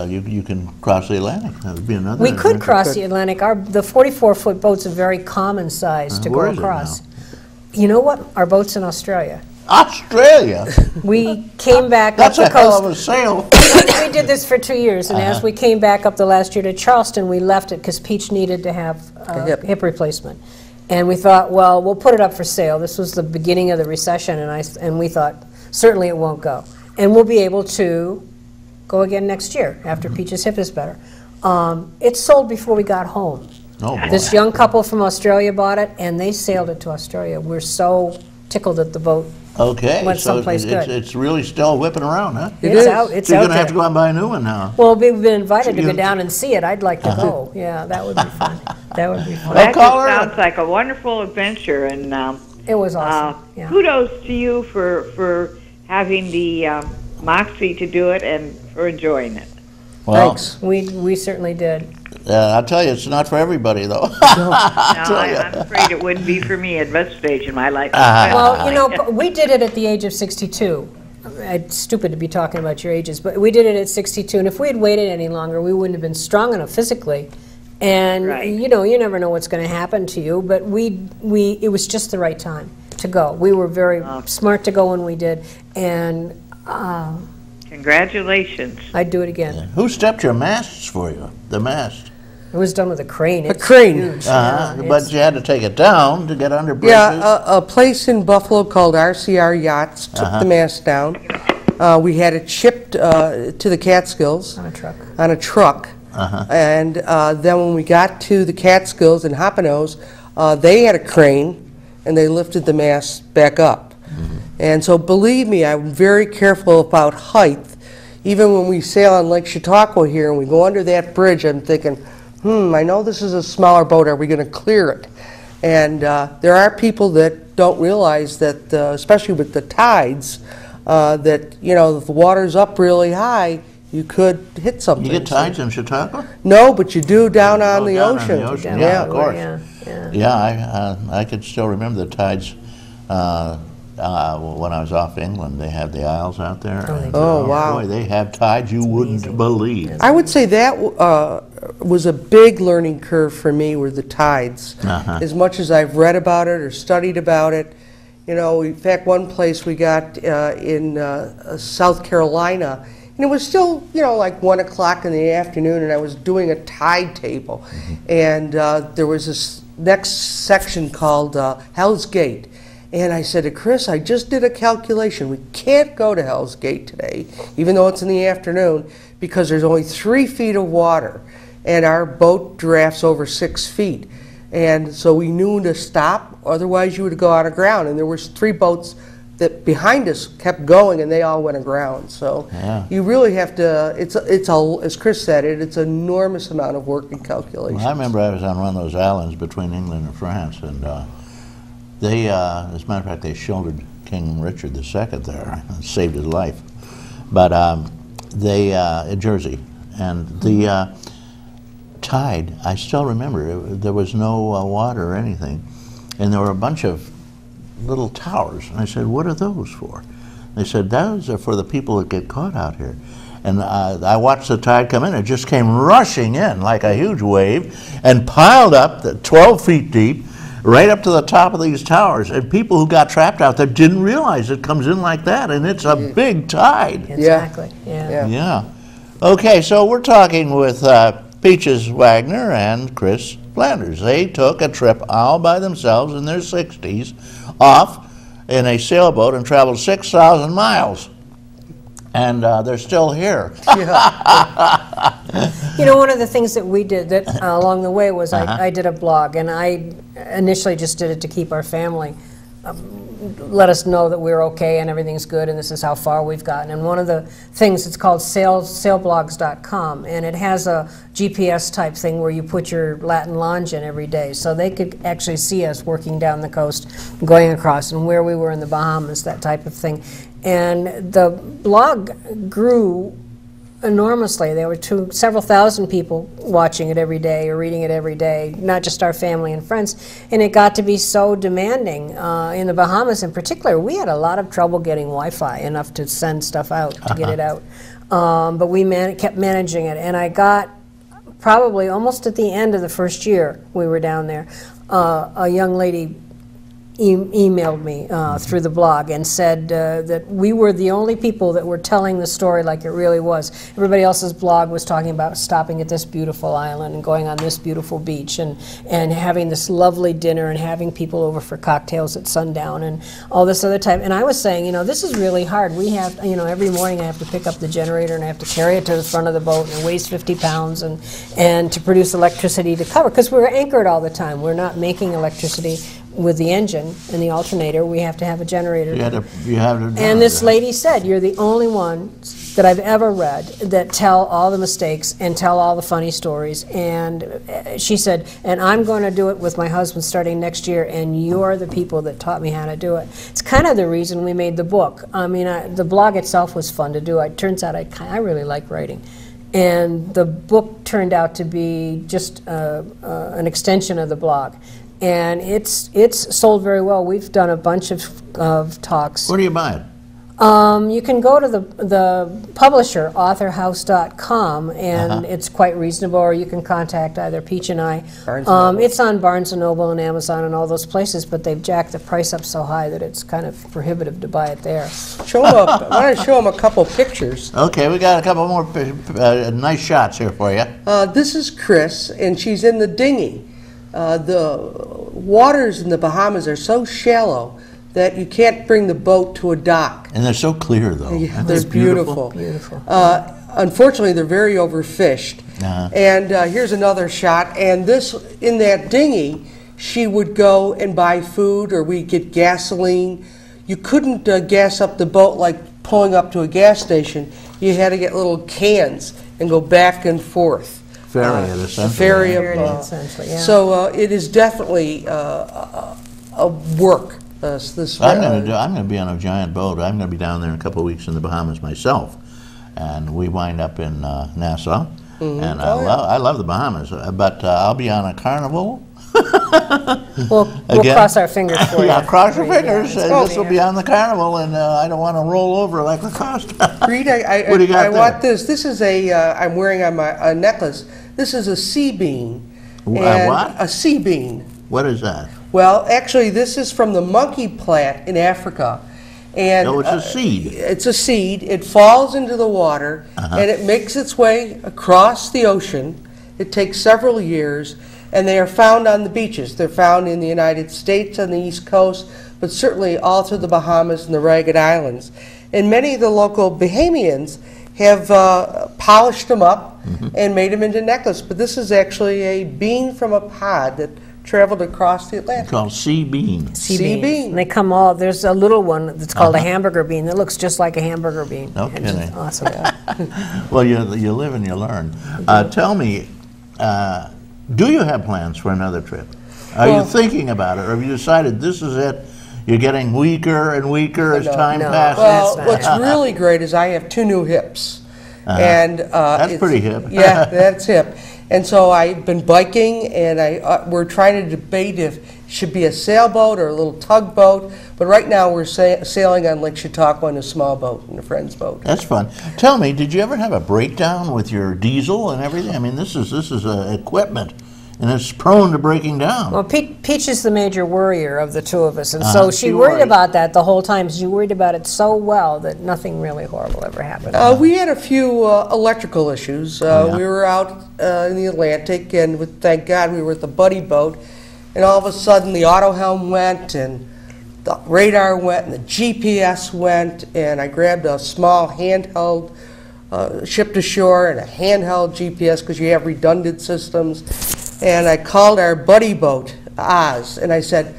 you can cross the Atlantic. That would be another. We could cross the Atlantic. The 44-foot boat's a very common size to go across. You know what? Our boat's in Australia. Australia? We came back up the coast. That's a hell of a sail. We did this for 2 years, and as we came back up the last year to Charleston, we left it because Peach needed to have a hip replacement. And we thought, well, we'll put it up for sale. This was the beginning of the recession, and we thought, certainly it won't go. And we'll be able to go again next year after Peach's hip is better. It sold before we got home. Oh, boy. This young couple from Australia bought it, and they sailed it to Australia. We're so tickled that the boat went someplace good. It's really still whipping around, huh? It's out. It's so you're out going to have to go out and buy a new one now. Well, we've been invited to go down and see it. I'd like to go. Yeah, that would be fun. That would be fun. That just sounds like a wonderful adventure, and it was awesome. Kudos to you for having the moxie to do it and for enjoying it. Well, thanks. We certainly did. I'll tell you, it's not for everybody, though. I'm afraid it wouldn't be for me at this stage in my life. Well, you know, we did it at the age of 62. It's stupid to be talking about your ages, but we did it at 62. And if we had waited any longer, we wouldn't have been strong enough physically. And you know, you never know what's going to happen to you. But it was just the right time to go. We were very smart to go when we did, and congratulations. I'd do it again. Yeah. Who stepped your masts for you? The mast. It was done with a crane. A crane. Huge. But you had to take it down to get under bridges. Yeah, a place in Buffalo called RCR Yachts took the mast down. We had it shipped to the Catskills. On a truck. On a truck. And then when we got to the Catskills and Hoppano's, they had a crane, and they lifted the mast back up. And so believe me, I'm very careful about height. Even when we sail on Lake Chautauqua here and we go under that bridge, I'm thinking, I know this is a smaller boat. Are we going to clear it? And there are people that don't realize that, especially with the tides, that, you know, if the water's up really high, you could hit something. You get tides in Chautauqua? No, but you do down on the ocean. Yeah, of course. Yeah, I could still remember the tides when I was off England. They had the Isles out there. Oh, wow. Boy, they have tides you wouldn't believe. I would say that was a big learning curve for me, were the tides. As much as I've read about it or studied about it, you know, in fact, one place we got in South Carolina, and it was still, you know, like 1 o'clock in the afternoon, and I was doing a tide table. And there was this next section called Hell's Gate. And I said to Chris, I just did a calculation. We can't go to Hell's Gate today, even though it's in the afternoon, because there's only 3 feet of water, and our boat drafts over 6 feet. And so we knew to stop, otherwise you would go out of ground. And there was 3 boats that behind us kept going, and they all went aground. So you really have to. It's as Chris said, it's an enormous amount of work and calculation. Well, I remember I was on one of those islands between England and France, and they, as a matter of fact, they sheltered King Richard II there and saved his life. But at Jersey, and the tide, I still remember, there was no water or anything, and there were a bunch of little towers, and I said, what are those for? They said, those are for the people that get caught out here. And I watched the tide come in. It just came rushing in like a huge wave and piled up 12 feet deep right up to the top of these towers. And people who got trapped out there didn't realize it comes in like that, and it's a big tide. Exactly, yeah. Okay, so we're talking with Peaches Wagner and Chris Flanders. They took a trip all by themselves in their 60s off in a sailboat and traveled 6,000 miles. And they're still here. You know, one of the things that we did that along the way was I did a blog, and I initially just did it to keep our family, let us know that we're okay and everything's good and this is how far we've gotten. And one of the things, it's called sailblogs.com, and it has a GPS type thing where you put your Latin lounge in every day, so they could actually see us working down the coast, going across, and where we were in the Bahamas, that type of thing. And the blog grew enormously. There were several thousand people watching it every day or reading it every day, not just our family and friends. And it got to be so demanding. In the Bahamas in particular, we had a lot of trouble getting Wi-Fi, enough to send stuff out, to get it out. But we kept managing it. And I got, probably almost at the end of the first year we were down there, a young lady emailed me through the blog and said that we were the only people that were telling the story like it really was. Everybody else's blog was talking about stopping at this beautiful island and going on this beautiful beach and having this lovely dinner and having people over for cocktails at sundown and all this other type. And I was saying, you know, this is really hard. We have, you know, every morning I have to pick up the generator and I have to carry it to the front of the boat, and it weighs 50 pounds and to produce electricity to cover, because we're anchored all the time. We're not making electricity with the engine and the alternator. We have to have a generator. You have to. And this lady said, you're the only one that I've ever read that tell all the mistakes and tell all the funny stories. And she said, and I'm going to do it with my husband starting next year, and you're the people that taught me how to do it. It's kind of the reason we made the book. I mean, the blog itself was fun to do. It turns out I really like writing. And the book turned out to be just an extension of the blog. And it's sold very well. We've done a bunch of talks. Where do you buy it? You can go to the publisher, authorhouse.com, and it's quite reasonable, or you can contact either Peach and I. It's on Barnes & Noble and Amazon and all those places, but they've jacked the price up so high that it's kind of prohibitive to buy it there. Show them I want to show them a couple pictures. Okay, we got a couple more nice shots here for you. This is Chris, and she's in the dinghy. The waters in the Bahamas are so shallow that you can't bring the boat to a dock. And they're so clear, though. Yeah, they're beautiful. Unfortunately, they're very overfished. And here's another shot. And in that dinghy, she would go and buy food, or we'd get gasoline. You couldn't gas up the boat like pulling up to a gas station. You had to get little cans and go back and forth. Ferry, essentially. Ferry, essentially, yeah. So it is definitely a work. I'm going to be on a giant boat. I'm going to be down there in a couple of weeks in the Bahamas myself, and we wind up in Nassau. And I love the Bahamas, but I'll be on a Carnival. We'll cross our fingers for you. Yeah, cross your fingers. This will be on the Carnival, and I don't want to roll over like the Costa. Reed, I want this. This is I'm wearing on my necklace. This is a sea bean. What? A sea bean. What is that? Well, actually, this is from the monkey plant in Africa. And no, it's a seed. It's a seed. It falls into the water, and it makes its way across the ocean. It takes several years, and they are found on the beaches. They're found in the United States on the East Coast, but certainly all through the Bahamas and the Ragged Islands. And many of the local Bahamians have polished them up and made them into necklaces. But this is actually a bean from a pod that traveled across the Atlantic. Called sea bean. Sea bean. And they come all, there's a little one that's called a hamburger bean that looks just like a hamburger bean. No It's kidding. awesome. Well, you live and you learn. Tell me, do you have plans for another trip? Are you thinking about it, or have you decided this is it? You're getting weaker and weaker as time passes. Well, what's really great is I have 2 new hips. And that's pretty hip. Yeah, that's hip. And so I've been biking, and we're trying to debate if it should be a sailboat or a little tugboat. But right now we're sailing on Lake Chautauqua in a small boat, in a friend's boat. That's fun. Tell me, did you ever have a breakdown with your diesel and everything? I mean, this is equipment, and it's prone to breaking down. Well, Peach is the major worrier of the 2 of us, and so she worried about that the whole time. She worried about it so well that nothing really horrible ever happened. We had a few electrical issues. We were out in the Atlantic, and thank God we were at the buddy boat, and all of a sudden the auto helm went, and the radar went, and the GPS went, and I grabbed a small handheld ship to shore and a handheld GPS because you have redundant systems. And I called our buddy boat, Oz, and I said,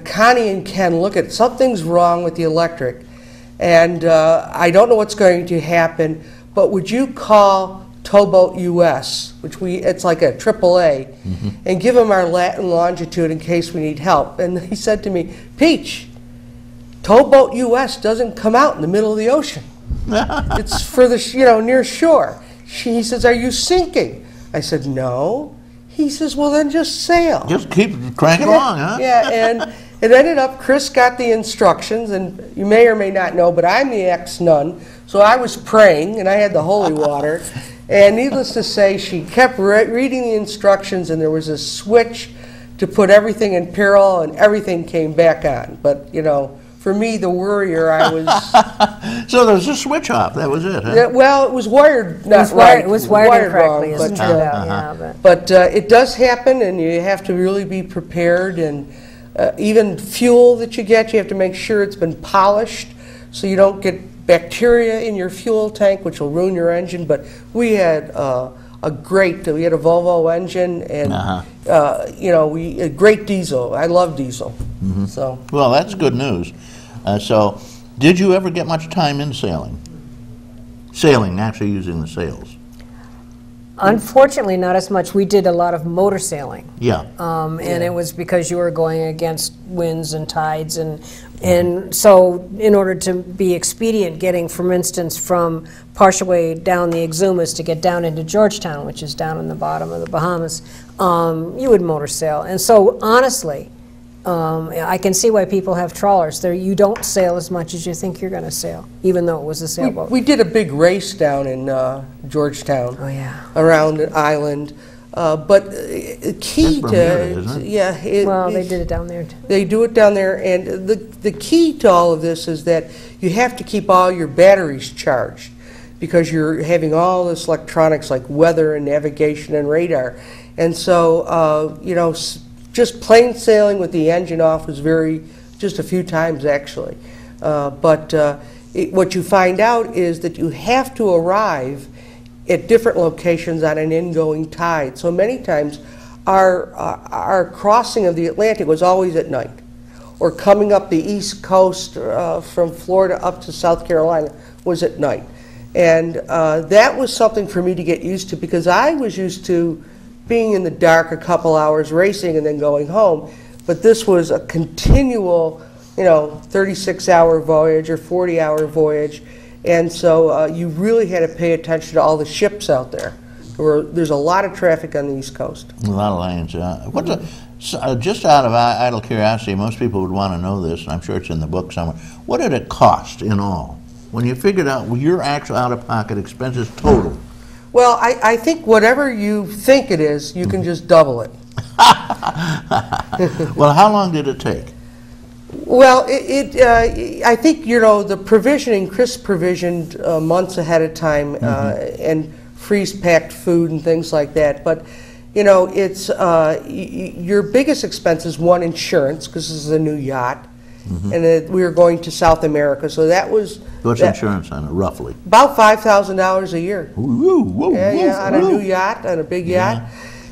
Connie and Ken, look at something's wrong with the electric. And I don't know what's going to happen, but would you call Towboat US, which it's like a AAA, and give them our lat and longitude in case we need help. And he said to me, Peach, Towboat US doesn't come out in the middle of the ocean. It's further, near shore. He says, are you sinking? I said, no. He says, well, then just sail. Just keep cranking along, huh? Yeah, and it ended up, Chris got the instructions, and you may or may not know, but I'm the ex-nun, so I was praying, and I had the holy water. And needless to say, she kept reading the instructions, and there was a switch to put everything in parallel, and everything came back on. But, for me, the worrier, I was... So there was a switch off. That was it, huh? Yeah, well, it was wired not right. It was wired incorrectly, wrong, as it turned out, But it does happen, and you have to really be prepared. And even fuel that you get, you have to make sure it's been polished so you don't get bacteria in your fuel tank, which will ruin your engine. But we had we had a Volvo engine, and we a great diesel. I love diesel. So well, that's good news. So, did you ever get much time in sailing? Sailing, actually using the sails. Unfortunately, not as much. We did a lot of motor sailing. Yeah. And it was because you were going against winds and tides, and so in order to be expedient, getting, for instance, from partial way down the Exumas to get down into Georgetown, which is down in the bottom of the Bahamas, you would motor sail. And so, honestly, I can see why people have trawlers. You don't sail as much as you think you're going to sail, even though it was a sailboat. We did a big race down in Georgetown. Oh, yeah. Around the island. But key That's to... Bermuda, isn't it? Yeah. Well, they did it down there, too. They do it down there. And the key to all of this is that you have to keep all your batteries charged because you're having all this electronics like weather and navigation and radar. And so, just plain sailing with the engine off was just a few times actually. What you find out is that you have to arrive at different locations on an ingoing tide. So many times our crossing of the Atlantic was always at night, or coming up the East Coast from Florida up to South Carolina was at night. And that was something for me to get used to because I was used to being in the dark a couple hours racing and then going home. But this was a continual, 36-hour voyage or 40-hour voyage. And so you really had to pay attention to all the ships out there. There's a lot of traffic on the East Coast. A lot of lanes, yeah. Just out of idle curiosity, most people would want to know this, and I'm sure it's in the book somewhere. What did it cost in all? When you figured out your actual out-of-pocket expenses total? Well, I think whatever you think it is, you can just double it. Well, how long did it take? Well, I think, the provisioning, Chris provisioned months ahead of time and freeze-packed food and things like that. But, it's your biggest expense is one, insurance, because this is a new yacht. And we were going to South America, so that was... What's insurance on it, roughly? About $5,000 a year. Whoa, on a new yacht, on a big yacht.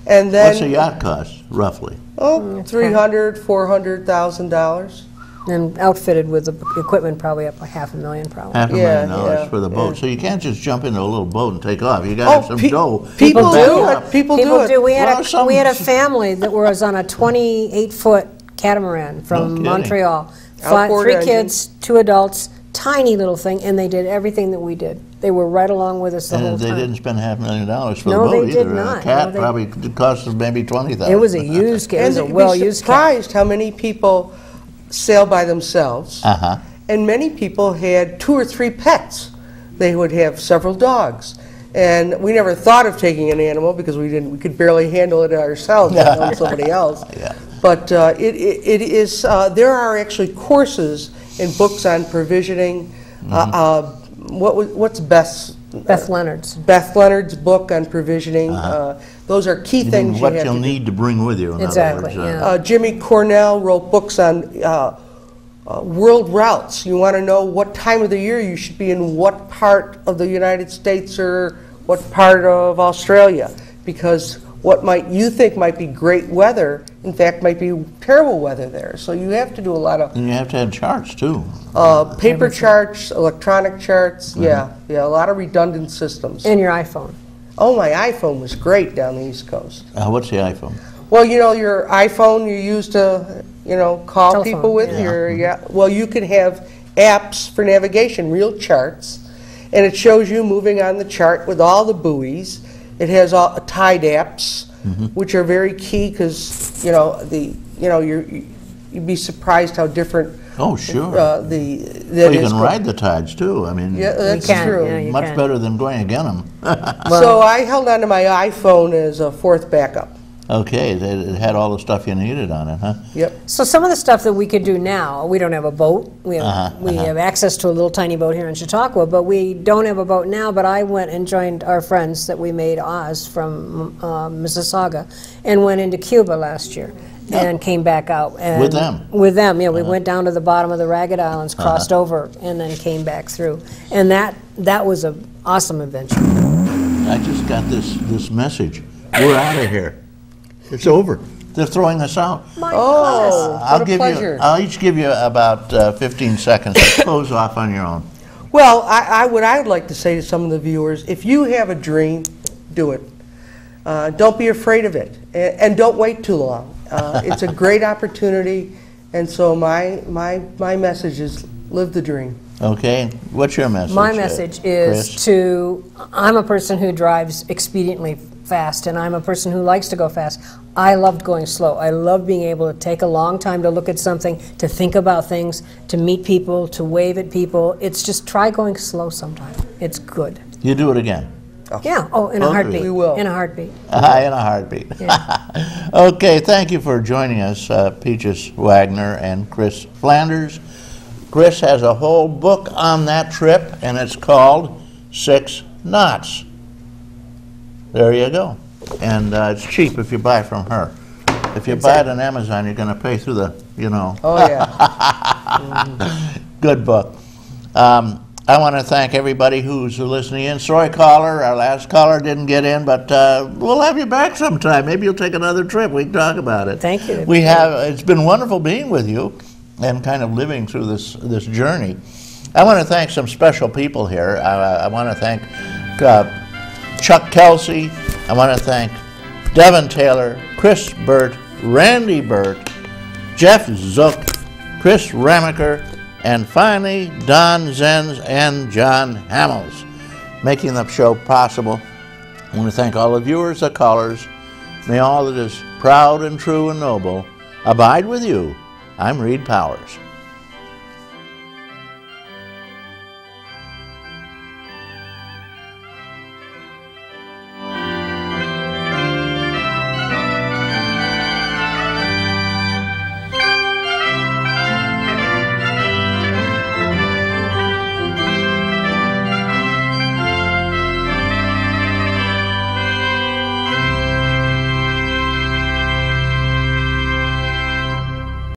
And then... What's a yacht cost, roughly? Oh, $300,000, $400,000. And outfitted with the equipment, probably up like $500,000 probably. $500,000 for the boat. So you can't just jump into a little boat and take off. You got to have some dough. People do it. People do it. We had a family that was on a 28-foot catamaran from Montreal. Three kids, 2 adults, tiny little thing, and they did everything that we did. They were right along with us the whole time. And they didn't spend $500,000 for the No, boat they either. did not. A cat No, they- probably cost them maybe $20,000. It was a used cat. It was a well-used cat. surprised how many people sail by themselves. And many people had 2 or 3 pets. They would have several dogs. And we never thought of taking an animal because we could barely handle it ourselves, let alone somebody else. But it is, there are actually courses and books on provisioning. What's Beth Leonard's? Beth Leonard's book on provisioning. Those are key things what you'll need to bring with you. In Exactly. other words. Jimmy Cornell wrote books on world routes. You want to know what time of the year you should be in what part of the United States or what part of Australia, because what you think might be great weather, in fact, might be terrible weather there. So you have to do a lot of... And you have to have charts, too. Paper charts, electronic charts, a lot of redundant systems. And your iPhone. Oh, my iPhone was great down the East Coast. What's the iPhone? Well, you know, your iPhone you use to, call Telephone. people with. Well, you can have apps for navigation, real charts, and it shows you moving on the chart with all the buoys. It has all tide apps, which are very key because you'd be surprised how different. Oh, sure. You can ride the tides too. I mean, yeah, that's true. Yeah, much better than going against them. So I held on to my iPhone as a 4th backup. Okay, it had all the stuff you needed on it, huh? Yep. So some of the stuff that we could do now, we don't have a boat. We have access to a little tiny boat here in Chautauqua, but we don't have a boat now. But I went and joined our friends that we made, Oz, from Mississauga, and went into Cuba last year. And came back out. And with them? With them, yeah. We went down to the bottom of the Ragged Islands, crossed over, and then came back through. And that was an awesome adventure. I just got this message. We're out of here. It's over. They're throwing us out. My goodness. I'll each give you about 15 seconds to close off on your own. Well, what I would like to say to some of the viewers, if you have a dream, do it. Don't be afraid of it, and don't wait too long. It's a great opportunity, and so my message is live the dream. Okay, what's your message? My message is I'm a person who drives expediently fast, and I'm a person who likes to go fast. I loved going slow. I love being able to take a long time to look at something, to think about things, to meet people, to wave at people. It's just try going slow sometime. It's good. You do it again. Yeah, in a heartbeat. We will. In a heartbeat. In a heartbeat. Yeah. Okay, thank you for joining us, Peachy Wagner and Chris Flanders. Chris has a whole book on that trip, and it's called 6 Knots. There you go. And it's cheap if you buy from her. If you buy it on Amazon, you're going to pay through the, Oh, yeah. Good book. I want to thank everybody who's listening in. Sorry, caller, our last caller didn't get in, but we'll have you back sometime. Maybe you'll take another trip. We can talk about it. Thank you. It's been wonderful being with you and kind of living through this journey. I want to thank some special people here. I want to thank Chuck Kelsey. I want to thank Devin Taylor, Chris Burt, Randy Burt, Jeff Zook, Chris Ramaker, and finally, Don Zenz and John Hamels, making the show possible. I want to thank all the viewers, the callers. May all that is proud and true and noble abide with you. I'm Reed Powers.